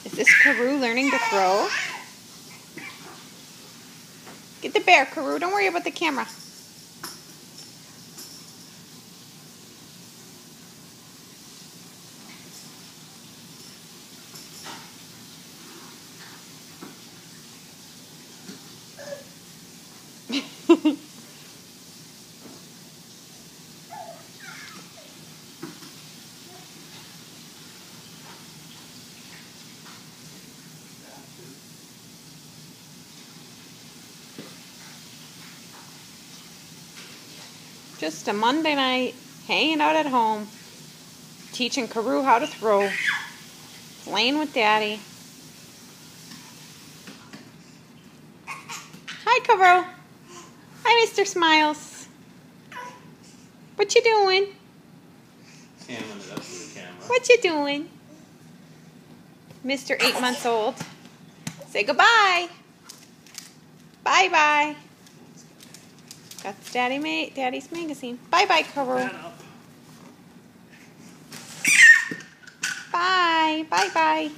Is this Karoo learning to throw? Get the bear, Karoo. Don't worry about the camera. Just a Monday night, hanging out at home, teaching Karoo how to throw, playing with Daddy. Hi, Karoo. Hi, Mr. Smiles. What you doing? Hamming it up to the camera. What you doing? Mr. 8 months old. Say goodbye. Bye-bye. That's Daddy's magazine. Bye-bye, Karoo. Bye. Bye-bye.